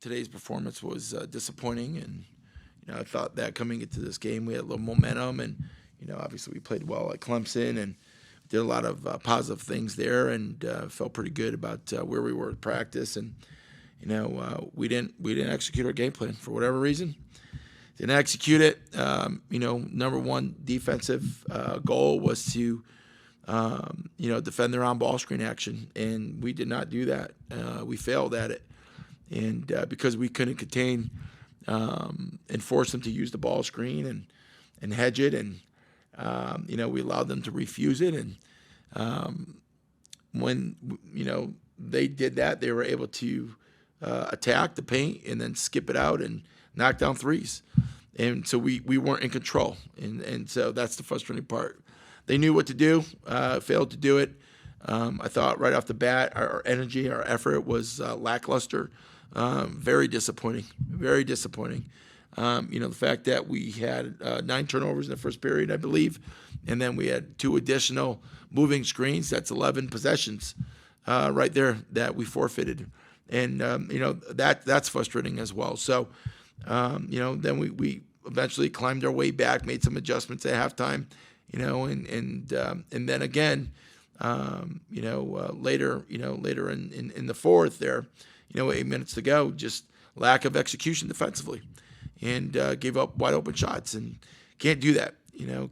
today's performance was disappointing, and I thought that coming into this game we had a little momentum, and obviously we played well at Clemson and did a lot of positive things there, and felt pretty good about where we were at practice, and we didn't execute our game plan for whatever reason. Didn't execute it. Number one defensive goal was to defend their on-ball screen action, and we did not do that. We failed at it, and because we couldn't contain and force them to use the ball screen and hedge it, and we allowed them to refuse it, and when they did that, they were able to attack the paint and then skip it out and knock down threes, and so we weren't in control, and so that's the frustrating part. They knew what to do, failed to do it. I thought right off the bat, our energy, our effort was lackluster. Very disappointing. Very disappointing. The fact that we had 9 turnovers in the first period, I believe, and then we had 2 additional moving screens. That's 11 possessions right there that we forfeited, and that's frustrating as well. So, then we eventually climbed our way back, made some adjustments at halftime. And then again, later in the fourth there, 8 minutes to go, just lack of execution defensively, and gave up wide open shots, and can't do that.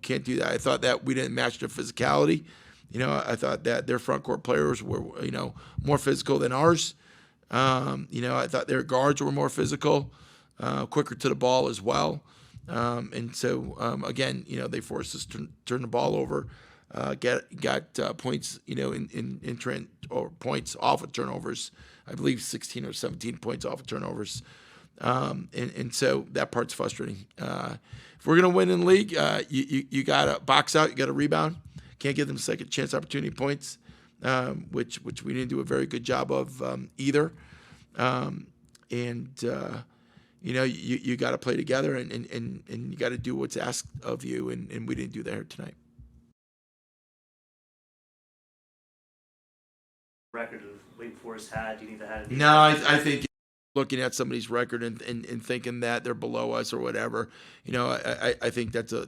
Can't do that. I thought that we didn't match their physicality. I thought that their front court players were, more physical than ours. I thought their guards were more physical, quicker to the ball as well. And so, again, they forced us to turn the ball over, got points, in trend or points off of turnovers. I believe 16 or 17 points off of turnovers. And so that part's frustrating. If we're going to win in the league, you got to box out, you got to rebound. Can't give them second chance opportunity points, which we didn't do a very good job of either. You got to play together, and you got to do what's asked of you, and we didn't do that here tonight. Record of Wake Forest had? Do you think that had? No, I think looking at somebody's record and thinking that they're below us or whatever, I think that's a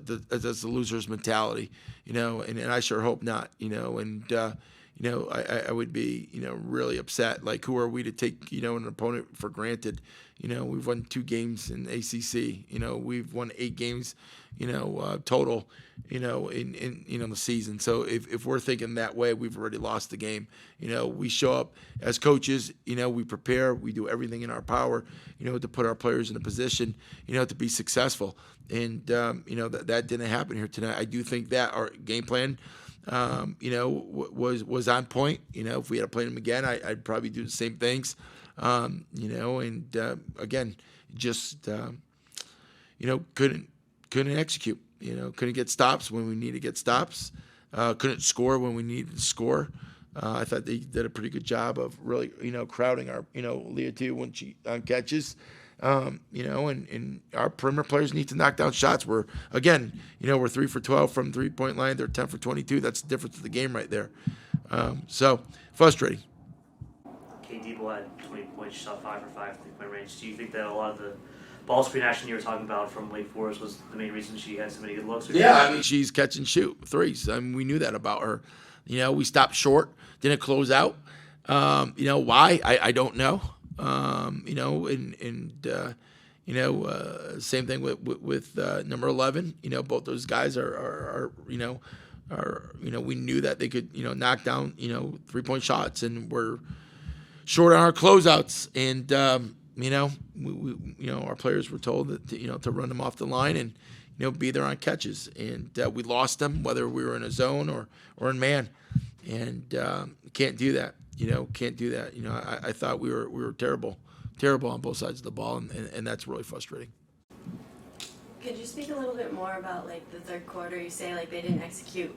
loser's mentality, and I sure hope not, and I would be, really upset. Like, who are we to take, an opponent for granted? We've won 2 games in ACC. We've won 8 games, total, in the season. So if we're thinking that way, we've already lost the game. We show up as coaches, we prepare, we do everything in our power, to put our players in a position, to be successful. And, that didn't happen here tonight. I do think that our game plan, was on point. If we had to play them again, I'd probably do the same things. Again, just couldn't execute. Couldn't get stops when we needed to get stops. Couldn't score when we needed to score. I thought they did a pretty good job of really, crowding our, Leah too when she catches. And our perimeter players need to knock down shots. We're 3 for 12 from 3-point line. They're 10 for 22. That's the difference of the game right there. So frustrating. Debo had 20 points, shot 5 for 5 3-point range. Do you think that a lot of the ball screen action you were talking about from Wake Forest was the main reason she had so many good looks? Yeah, she's catch and shoot threes. We knew that about her. We stopped short, didn't close out. Why? I don't know. Same thing with number 11. Both those guys are we knew that they could, knock down, 3-point shots, and we're short on our closeouts. And, our players were told that, to run them off the line and, be there on catches. And we lost them, whether we were in a zone or in man. And can't do that. Can't do that. I thought we were terrible on both sides of the ball, and that's really frustrating. Could you speak a little bit more about the third quarter? You say they didn't execute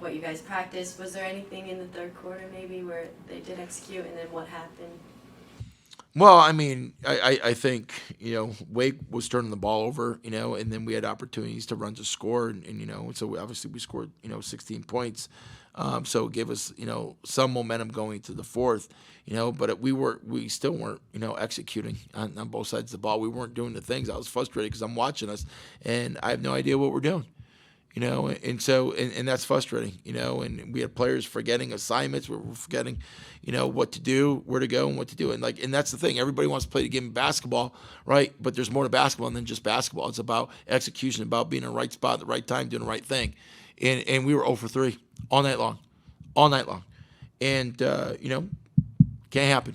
what you guys practiced. Was there anything in the third quarter maybe where they did execute, and then what happened? Well, I think, Wake was turning the ball over, and then we had opportunities to run to score, and so obviously we scored, 16 points. So it gave us, some momentum going to the fourth, but we still weren't, executing on both sides of the ball. We weren't doing the things. I was frustrated because I'm watching us and I have no idea what we're doing. And that's frustrating, and we had players forgetting assignments. We were forgetting, what to do, where to go, and what to do. And that's the thing. Everybody wants to play the game of basketball, right? But there's more to basketball than just basketball. It's about execution, about being in the right spot at the right time, doing the right thing. And we were 0 for 3 all night long. And, can't happen.